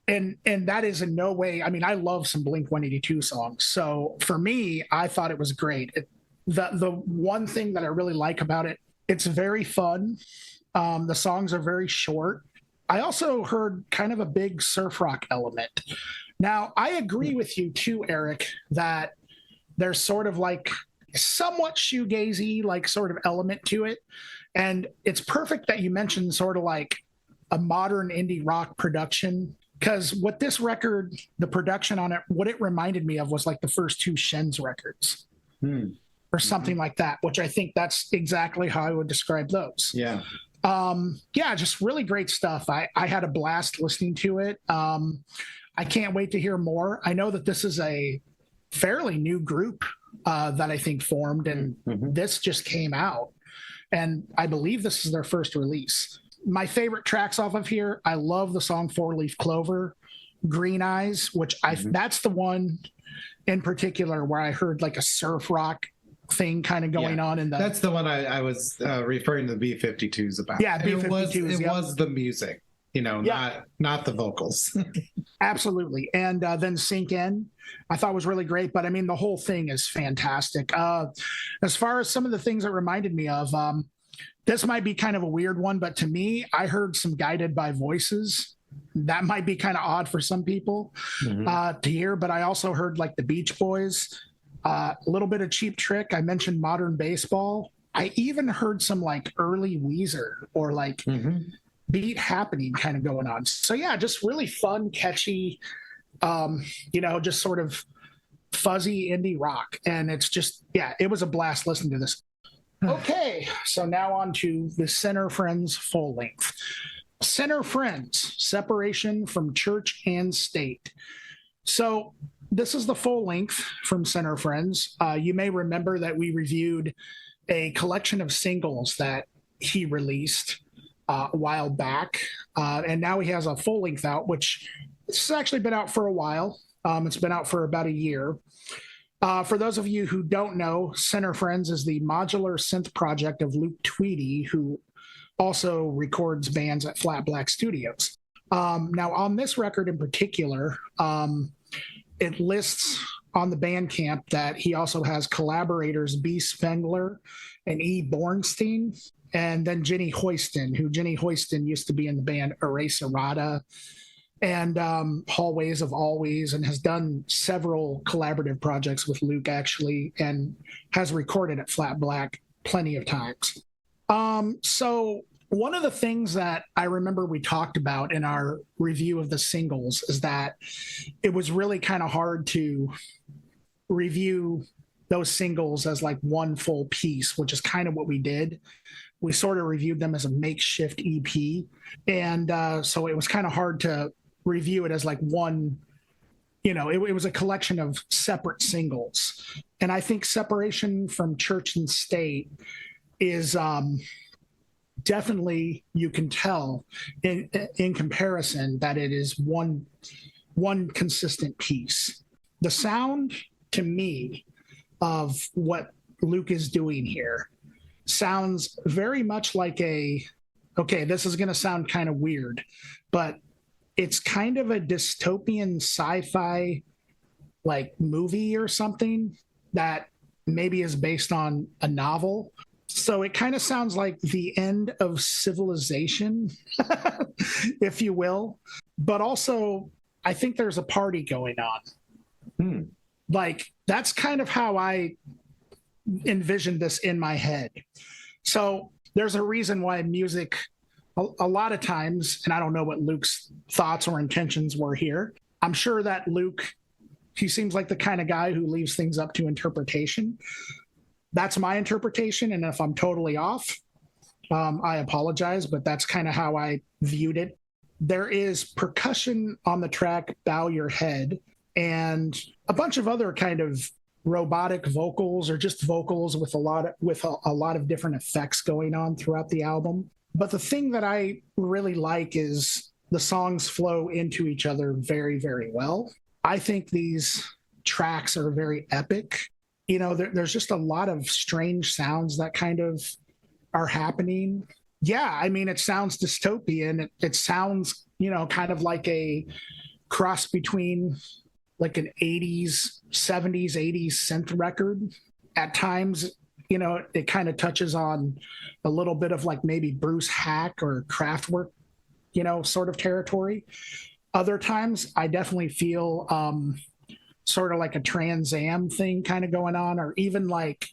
and that is in no way, I mean, I love some Blink-182 songs. So for me, I thought it was great. The one thing that I really like about it, it's very fun. The songs are very short. I also heard kind of a big surf rock element. Now, I agree with you too, Eric, that there's sort of like somewhat shoegazy, like sort of element to it. And it's perfect that you mentioned sort of like a modern indie rock production, because what this record, the production on it, what it reminded me of was like the first two Shen's records or something like that, which I think that's exactly how I would describe those. Yeah. Just really great stuff. I had a blast listening to it. I can't wait to hear more. I know that this is a fairly new group that I think formed, and this just came out. And I believe this is their first release. My favorite tracks off of here, I love the song Four Leaf Clover, Green Eyes, which that's the one in particular where I heard like a surf rock thing kind of going on in the. That's the one I was referring to the B-52s about. Yeah, B-52s. It was the music, not the vocals. Absolutely. And then Sink In, I thought was really great. But I mean, the whole thing is fantastic. As far as some of the things that reminded me of, this might be kind of a weird one, but to me, I heard some Guided by Voices. That might be kind of odd for some people to hear, but I also heard like the Beach Boys, a little bit of Cheap Trick. I mentioned Modern Baseball. I even heard some like early Weezer or like Beat Happening kind of going on. So yeah, just really fun, catchy, just sort of fuzzy indie rock. And it's just, it was a blast listening to this. Okay, so now on to the Center Friends full length. Center Friends, Separation from Church and State. So this is the full length from Center Friends. You may remember that we reviewed a collection of singles that he released a while back. And now he has a full length out, which has actually been out for a while. It's been out for about a year. For those of you who don't know, Center Friends is the modular synth project of Luke Tweedy, who also records bands at Flat Black Studios. Now, on this record in particular, it lists on the Bandcamp that he also has collaborators B. Spengler and E. Bornstein, and then Jenny Hoyston, who Jenny Hoyston used to be in the band Erase Errata and Hallways of Always, and has done several collaborative projects with Luke, actually, and has recorded at Flat Black plenty of times. So one of the things that I remember we talked about in our review of the singles is that it was really kind of hard to review those singles as like one full piece, which is kind of what we did. We sort of reviewed them as a makeshift EP. And so it was kind of hard to review it as like one, it was a collection of separate singles. And I think Separation from Church and State is definitely, you can tell in comparison that it is one consistent piece. The sound, to me, of what Luke is doing here sounds very much like this is going to sound kind of weird, but it's kind of a dystopian sci-fi like movie or something that maybe is based on a novel. So it kind of sounds like the end of civilization, if you will. But also, I think there's a party going on. Like, that's kind of how I envisioned this in my head. So there's a reason why music, a lot of times, and I don't know what Luke's thoughts or intentions were here. I'm sure that Luke, he seems like the kind of guy who leaves things up to interpretation. That's my interpretation, and if I'm totally off, I apologize, but that's kind of how I viewed it. There is percussion on the track Bow Your Head, and a bunch of other kind of robotic vocals, or just vocals with a lot of different effects going on throughout the album. But the thing that I really like is the songs flow into each other very, very well. I think these tracks are very epic. There's just a lot of strange sounds that kind of are happening. Yeah, I mean, it sounds dystopian. It sounds, kind of like a cross between like an 80s, 70s, 80s synth record. At times, it kind of touches on a little bit of like maybe Bruce Hack or Kraftwerk, sort of territory. Other times, I definitely feel sort of like a Trans Am thing kind of going on, or even like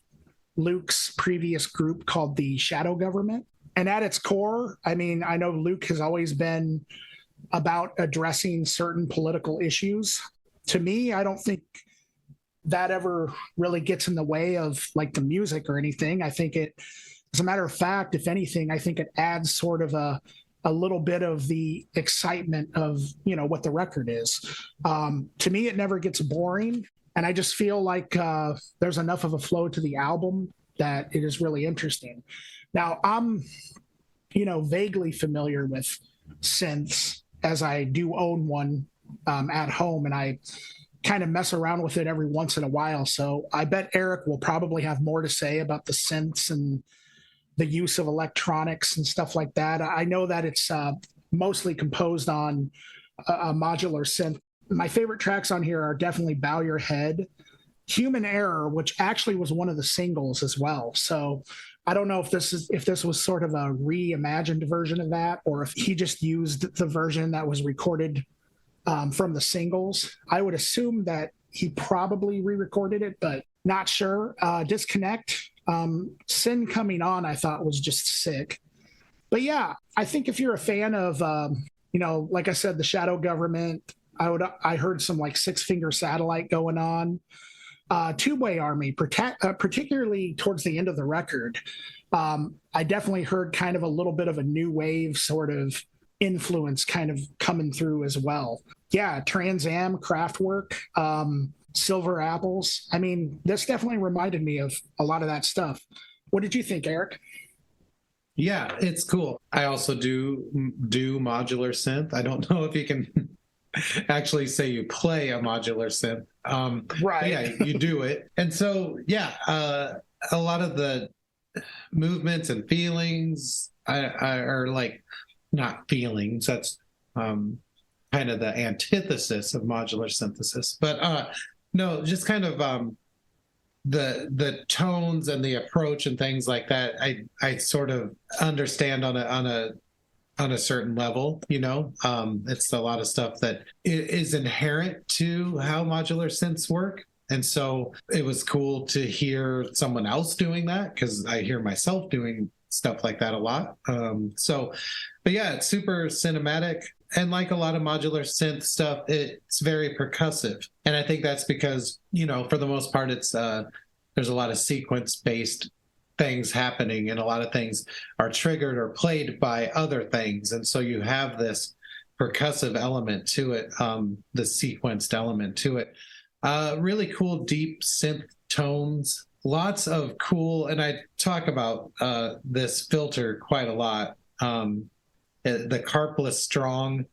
Luke's previous group called the Shadow Government. And at its core, I mean, I know Luke has always been about addressing certain political issues. To me, I don't think that ever really gets in the way of like the music or anything. I think it, as a matter of fact, if anything, I think it adds sort of a little bit of the excitement of, what the record is. To me, it never gets boring. And I just feel like there's enough of a flow to the album that it is really interesting. Now, I'm, vaguely familiar with synths, as I do own one at home, and I kind of mess around with it every once in a while. So I bet Eric will probably have more to say about the synths and the use of electronics and stuff like that. I know that it's mostly composed on a modular synth. My favorite tracks on here are definitely Bow Your Head, Human Error, which actually was one of the singles as well. So I don't know if this was sort of a reimagined version of that, or if he just used the version that was recorded from the singles. I would assume that he probably re-recorded it, but not sure. Disconnect, Sin Coming On, I thought was just sick. But yeah, I think if you're a fan of, like I said, the Shadow Government, I heard some like Six Finger Satellite going on. Two-Way Army, particularly towards the end of the record. I definitely heard kind of a little bit of a new wave sort of influence kind of coming through as well. Yeah, Trans Am, Kraftwerk, Silver Apples. I mean, this definitely reminded me of a lot of that stuff. What did you think, Eric? Yeah, it's cool. I also do modular synth. I don't know if you can actually say you play a modular synth. Right. Yeah, you do it. And so, yeah, a lot of the movements and feelings are like not feelings. That's kind of the antithesis of modular synthesis. But no, just kind of the tones and the approach and things like that. I sort of understand on a certain level, it's a lot of stuff that is inherent to how modular synths work. And so it was cool to hear someone else doing that, because I hear myself doing stuff like that a lot. But yeah, it's super cinematic. And like a lot of modular synth stuff, it's very percussive. And I think that's because, for the most part, it's there's a lot of sequence-based things happening, and a lot of things are triggered or played by other things. And so you have this percussive element to it, the sequenced element to it. Really cool, deep synth tones. Lots of cool, and I talk about this filter quite a lot. The Carpless Strong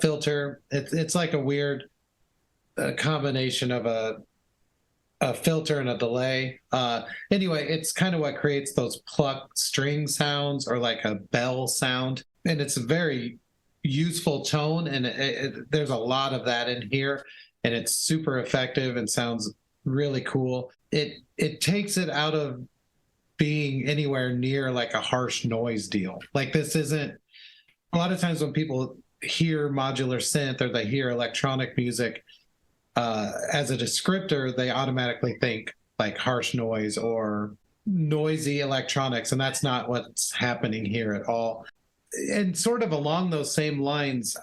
filter. It's like a weird combination of a filter and a delay. Anyway, it's kind of what creates those plucked string sounds, or like a bell sound. And it's a very useful tone, and there's a lot of that in here, and it's super effective and sounds really cool. It takes it out of being anywhere near like a harsh noise deal. Like, this isn't, a lot of times when people hear modular synth or they hear electronic music, as a descriptor, they automatically think like harsh noise or noisy electronics, and that's not what's happening here at all. And sort of along those same lines,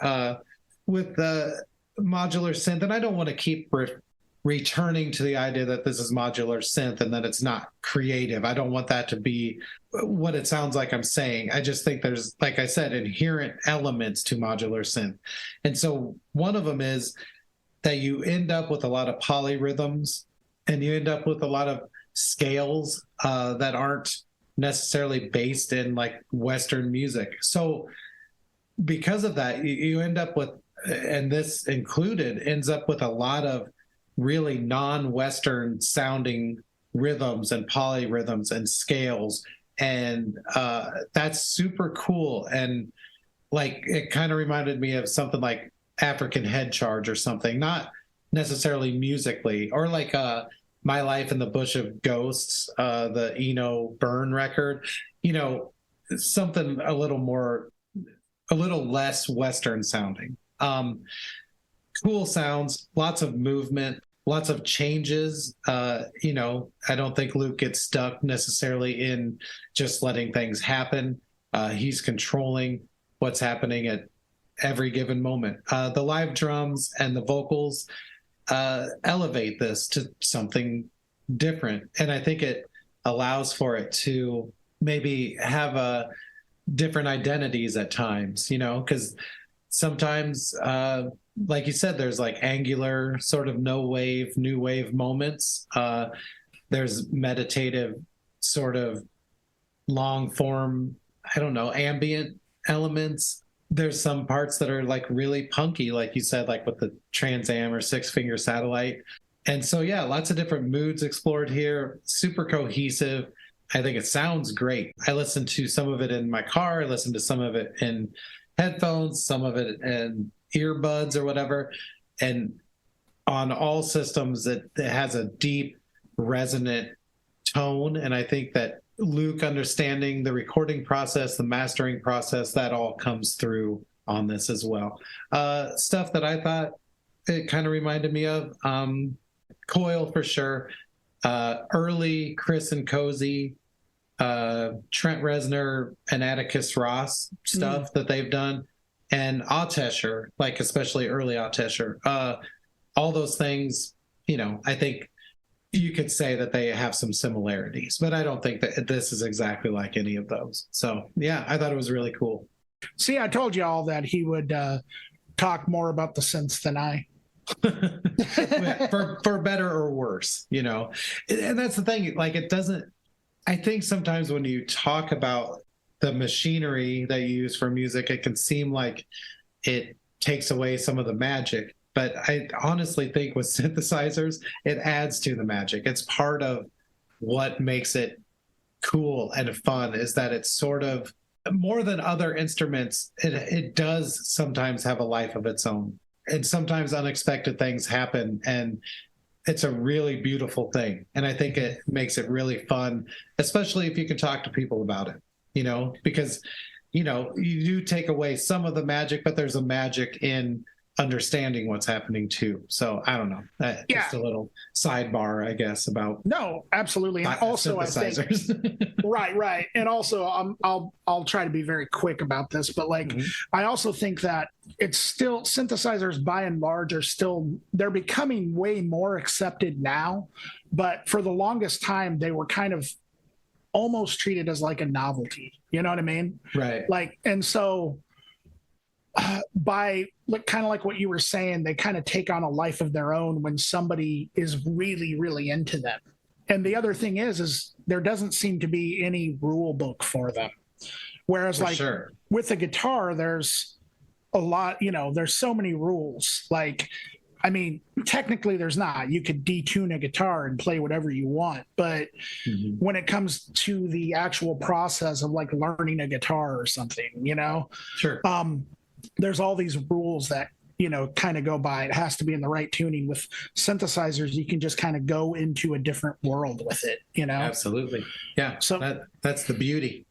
with the modular synth, and I don't want to keep returning to the idea that this is modular synth and that it's not creative. I don't want that to be what it sounds like I'm saying. I just think there's, like I said, inherent elements to modular synth. And so one of them is that you end up with a lot of polyrhythms, and you end up with a lot of scales that aren't necessarily based in like Western music. So because of that, you end up with, and this included, ends up with a lot of really non-Western sounding rhythms and polyrhythms and scales. And that's super cool. And like, it kind of reminded me of something like African Head Charge or something, not necessarily musically, or like My Life in the Bush of Ghosts, the Eno Burn record, something a little less Western sounding. Cool sounds, lots of movement, lots of changes. I don't think Luke gets stuck necessarily in just letting things happen. He's controlling what's happening at every given moment. The live drums and the vocals elevate this to something different. And I think it allows for it to maybe have different identities at times, because sometimes like you said, there's like angular sort of no wave, new wave moments. There's meditative sort of long form, I don't know, ambient elements. There's some parts that are like really punky, like you said, like with the Trans Am or Six Finger Satellite. And so, yeah, lots of different moods explored here, super cohesive. I think it sounds great. I listened to some of it in my car. I listened to some of it in headphones, some of it in earbuds or whatever. And on all systems, it has a deep, resonant tone. And I think that Luke understanding the recording process, the mastering process, that all comes through on this as well. Stuff that I thought it kind of reminded me of, Coil for sure. Early Chris and Cozy, Trent Reznor and Atticus Ross stuff that they've done, and Autesher, like especially early Autesher. All those things, I think you could say that they have some similarities, but I don't think that this is exactly like any of those. So yeah, I thought it was really cool. See, I told you all that he would talk more about the synths than I. for better or worse, and that's the thing. Like, it doesn't. I think sometimes when you talk about the machinery that you use for music, it can seem like it takes away some of the magic. But I honestly think with synthesizers, it adds to the magic. It's part of what makes it cool and fun, is that it's sort of more than other instruments. It does sometimes have a life of its own. And sometimes unexpected things happen, and it's a really beautiful thing. And I think it makes it really fun, especially if you can talk to people about it, because, you do take away some of the magic, but there's a magic in understanding what's happening too. So I don't know. Just a little sidebar, I guess, about. No, absolutely. And also, I think, right. And also, I'll try to be very quick about this, but I also think that it's still, synthesizers by and large they're becoming way more accepted now, but for the longest time they were kind of almost treated as like a novelty. You know what I mean? Right. And so by kind of like what you were saying, they kind of take on a life of their own when somebody is really, really into them. And the other thing is there doesn't seem to be any rule book for them. Whereas with the guitar, there's a lot, there's so many rules. Technically there's not. You could detune a guitar and play whatever you want. But when it comes to the actual process of like learning a guitar or something, Sure. There's all these rules that, kind of go by. It has to be in the right tuning. With synthesizers, you can just kind of go into a different world with it, Absolutely. Yeah. So that's the beauty.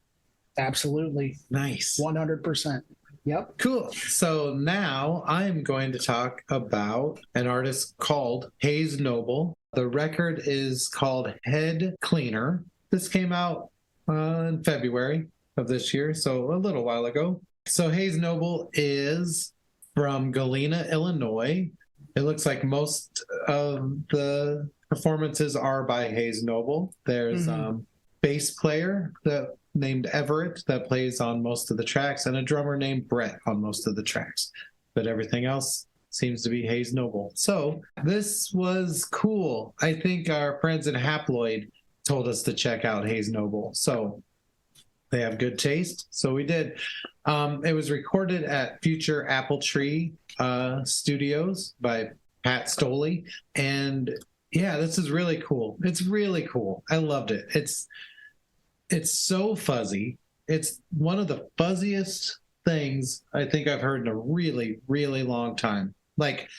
Absolutely. Nice. 100%. Yep. Cool. So now I'm going to talk about an artist called Hayes Noble. The record is called Head Cleaner. This came out in February of this year, so a little while ago. So Hayes Noble is from Galena, Illinois. It looks like most of the performances are by Hayes Noble. There's bass player named Everett that plays on most of the tracks, and a drummer named Brett on most of the tracks. But everything else seems to be Hayes Noble. So this was cool. I think our friends in Haploid told us to check out Hayes Noble. So they have good taste. So we did. It was recorded at Future Apple Tree Studios by Pat Stoley. And yeah, this is really cool. It's really cool. I loved it. It's so fuzzy. It's one of the fuzziest things I think I've heard in a really, really long time. Like,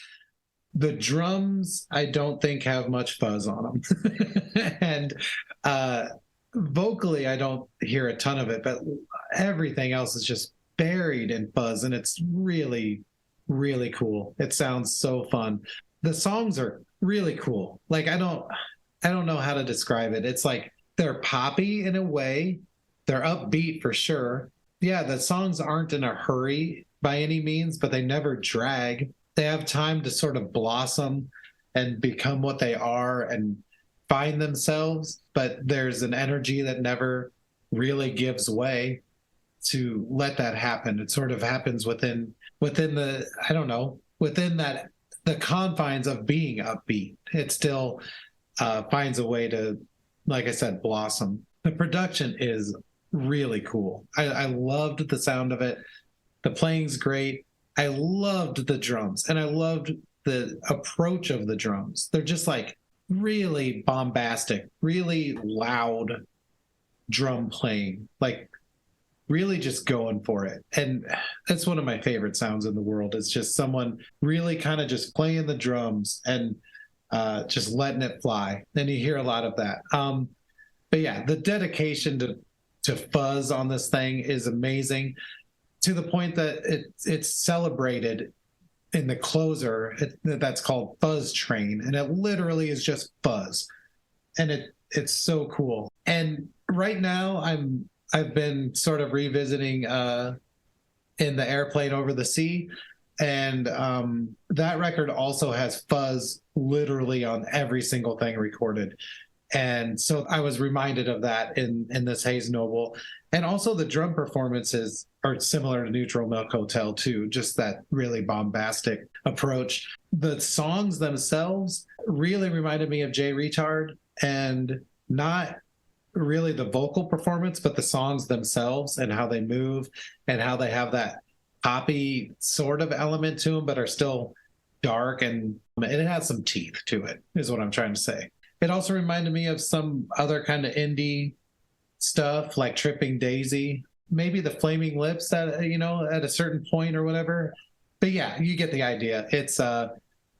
the drums, I don't think have much fuzz on them. And vocally, I don't hear a ton of it, but everything else is just buried in fuzz, and it's really, really cool. It sounds so fun. The songs are really cool. Like, I don't know how to describe it. It's like they're poppy in a way. They're upbeat for sure. Yeah, the songs aren't in a hurry by any means, but they never drag. They have time to sort of blossom and become what they are and find themselves, but there's an energy that never really gives way to let that happen. It sort of happens within the, I don't know, within that, the confines of being upbeat, it still finds a way to, like I said, blossom. The production is really cool. I loved the sound of it. The playing's great. I loved the drums, and I loved the approach of the drums. They're just like really bombastic, really loud drum playing, like really just going for it. And that's one of my favorite sounds in the world. It's just someone really kind of just playing the drums and just letting it fly. And you hear a lot of that. But yeah, the dedication to fuzz on this thing is amazing, to the point that it's celebrated in the closer. That's called Fuzz Train, and it literally is just fuzz, and it's so cool. And right now I've been sort of revisiting In the Airplane Over the Sea, and that record also has fuzz literally on every single thing recorded. And so I was reminded of that in this Hayes Noble. And also the drum performances are similar to Neutral Milk Hotel too, just that really bombastic approach. The songs themselves really reminded me of Jay Retard, and not really the vocal performance, but the songs themselves and how they move and how they have that poppy sort of element to them, but are still dark, and it has some teeth to it, is what I'm trying to say. It also reminded me of some other kind of indie stuff like Tripping Daisy, maybe the Flaming Lips at a certain point or whatever. But yeah, you get the idea. It's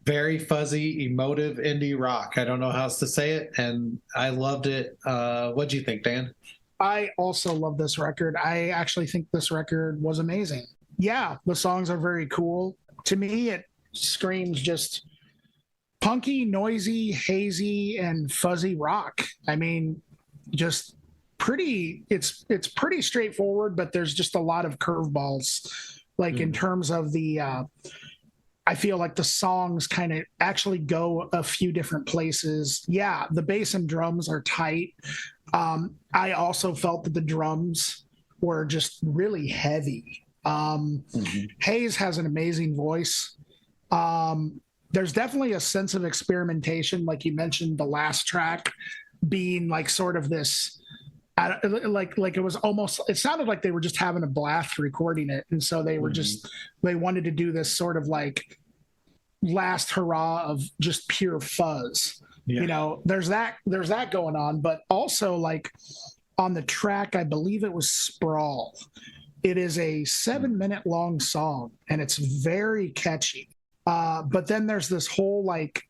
very fuzzy, emotive indie rock. I don't know how else to say it, and I loved it. What'd you think, Dan? I also love this record. I actually think this record was amazing. Yeah, the songs are very cool. To me, it screams just punky, noisy, hazy, and fuzzy rock. I mean, just pretty, it's pretty straightforward, but there's just a lot of curveballs, like in terms of the I feel like the songs kind of actually go a few different places. Yeah, the bass and drums are tight. I also felt that the drums were just really heavy. Hayes has an amazing voice. There's definitely a sense of experimentation, like you mentioned, the last track being like sort of this, like it was almost, it sounded like they were just having a blast recording it, and so they were just, they wanted to do this sort of like last hurrah of just pure fuzz. Yeah. There's that going on, but also like on the track, I believe it was Sprawl. It is a 7-minute long song, and it's very catchy. But then there's this whole like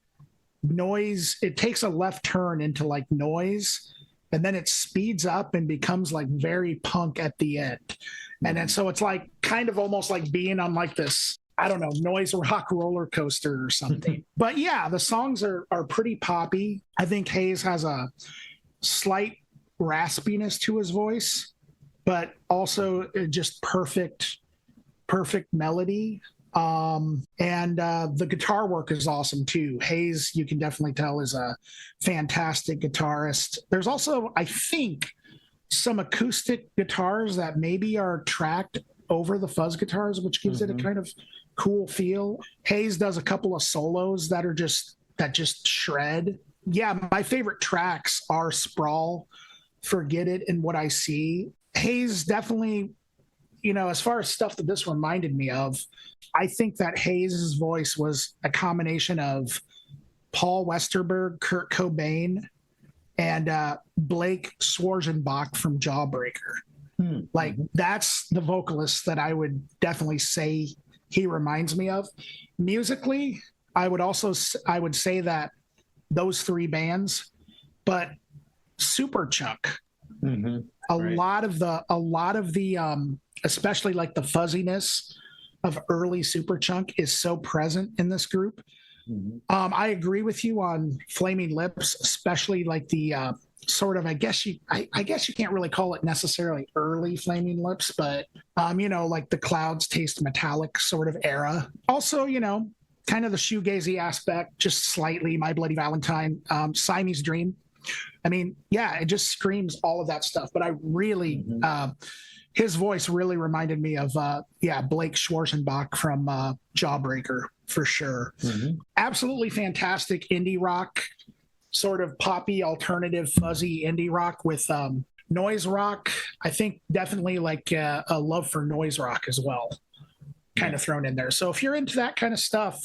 noise. It takes a left turn into like noise, and then it speeds up and becomes like very punk at the end. And then so it's like kind of almost like being on like this, I don't know, noise rock roller coaster or something. But yeah, the songs are pretty poppy. I think Hayes has a slight raspiness to his voice, but also just perfect melody. And the guitar work is awesome too. Hayes, you can definitely tell, is a fantastic guitarist. There's also, I think, some acoustic guitars that maybe are tracked over the fuzz guitars, which gives it a kind of cool feel. Hayes does a couple of solos that just shred. Yeah, my favorite tracks are Sprawl, Forget It, and What I See. Hayes definitely, as far as stuff that this reminded me of, I think that Hayes' voice was a combination of Paul Westerberg, Kurt Cobain, and Blake Schwarzenbach from Jawbreaker. That's the vocalist that I would definitely say he reminds me of. Musically, I would say that those three bands, but Superchunk. A lot of the especially like the fuzziness of early Superchunk is so present in this group. I agree with you on Flaming Lips, especially like the sort of, I guess you can't really call it necessarily early Flaming Lips, but like the Clouds Taste Metallic sort of era. Also, kind of the shoegazy aspect, just slightly My Bloody Valentine, Siamese Dream. I mean, yeah, it just screams all of that stuff. But I really, his voice really reminded me of Blake Schwarzenbach from Jawbreaker for sure. Absolutely fantastic indie rock, sort of poppy, alternative, fuzzy indie rock with noise rock. I think definitely like a love for noise rock as well, kind of thrown in there. So if you're into that kind of stuff,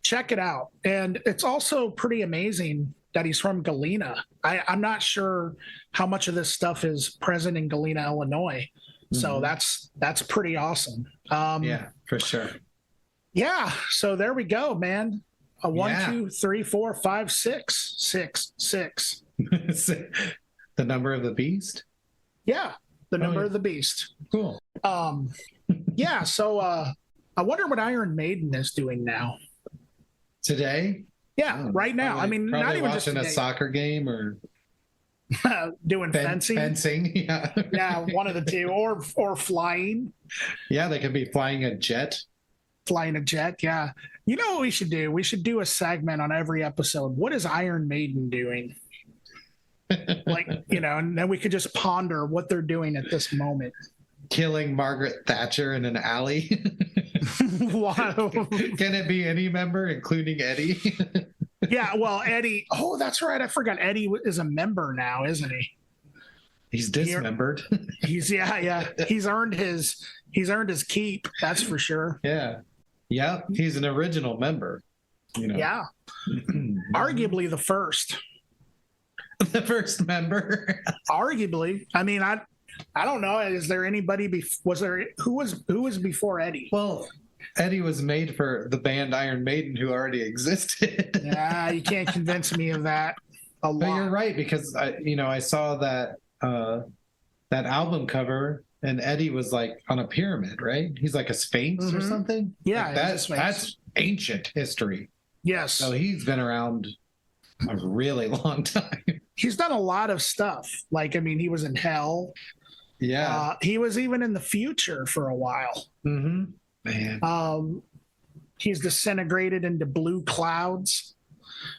check it out. And it's also pretty amazing that he's from Galena. I'm not sure how much of this stuff is present in Galena, Illinois. So that's pretty awesome. Yeah, for sure. Yeah. So there we go, man. 1, 2, 3, 4, 5, 6, 6, 6. The number of the beast? Yeah. The number of the beast. Cool. Yeah. So I wonder what Iron Maiden is doing now. Today? Yeah, right now. Probably, I mean, not even just watching today. a soccer game or doing fencing. Fencing, yeah. Yeah, one of the two, or flying. Yeah, they could be flying a jet. Flying a jet, yeah. You know what we should do? We should do a segment on every episode. What is Iron Maiden doing? Like, and then we could just ponder what they're doing at this moment. Killing Margaret Thatcher in an alley. Wow. Can it be any member, including Eddie? Yeah, well, Eddie. Oh, that's right. I forgot. Eddie is a member now, isn't he? He's dismembered. He's earned his keep. That's for sure. Yeah. He's an original member. Yeah. Arguably the first. The first member. Arguably. I mean, I don't know. Is there anybody? Who was before Eddie? Well, Eddie was made for the band Iron Maiden, who already existed. Yeah, you can't convince me of that. But you're right, because I saw that that album cover, and Eddie was like on a pyramid, right? He's like a sphinx or something. Yeah, like that's ancient history. Yes. So he's been around a really long time. He's done a lot of stuff. Like, I mean, he was in Hell. Yeah. He was even in the future for a while. Man. He's disintegrated into blue clouds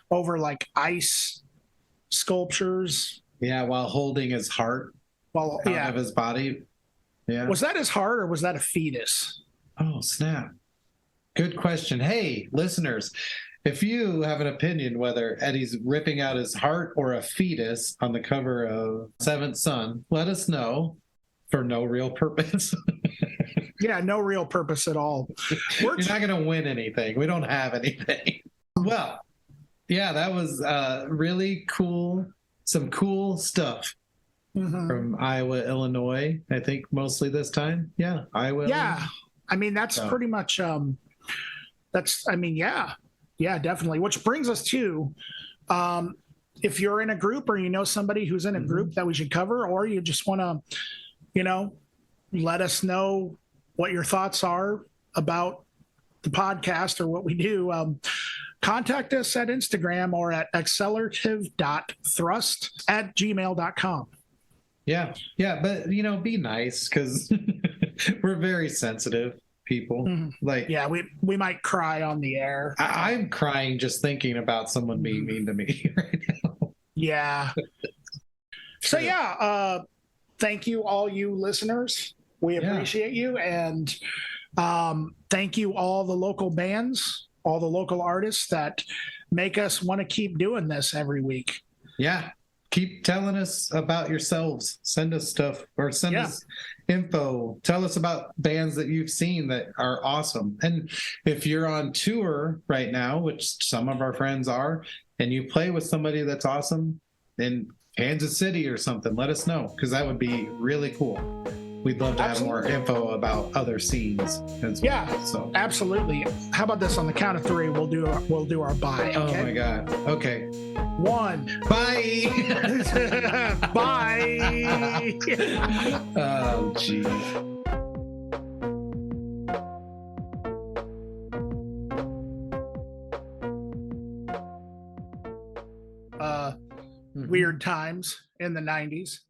over like ice sculptures. Yeah, while holding his heart out of his body. Yeah. Was that his heart or was that a fetus? Oh, snap. Good question. Hey, listeners, if you have an opinion whether Eddie's ripping out his heart or a fetus on the cover of Seventh Son, let us know for no real purpose. Yeah, no real purpose at all. You're not going to win anything. We don't have anything. Well, yeah, that was really cool. Some cool stuff from Iowa, Illinois, I think mostly this time. Yeah, Iowa. Yeah. Illinois. I mean, that's pretty much, yeah, definitely. Which brings us to, if you're in a group or you know somebody who's in a group that we should cover, or you just want to, let us know what your thoughts are about the podcast or what we do, contact us at Instagram or at accelerativ.thrust@gmail.com. Yeah. But, be nice, because we're very sensitive people. Like, yeah, we might cry on the air. I'm crying just thinking about someone being mean to me right now. Yeah. So, yeah, thank you, all you listeners. We appreciate you. And thank you, all the local bands, all the local artists that make us want to keep doing this every week. Yeah. Keep telling us about yourselves. Send us stuff or send us info. Tell us about bands that you've seen that are awesome. And if you're on tour right now, which some of our friends are, and you play with somebody that's awesome in Kansas City or something, let us know, because that would be really cool. We'd love to have more info about other scenes as well. Yeah, so absolutely. How about this? On the count of 3, we'll do our bye. Okay? Oh my God. Okay. 1. Bye. Bye. Oh, geez. Weird times in the 90s.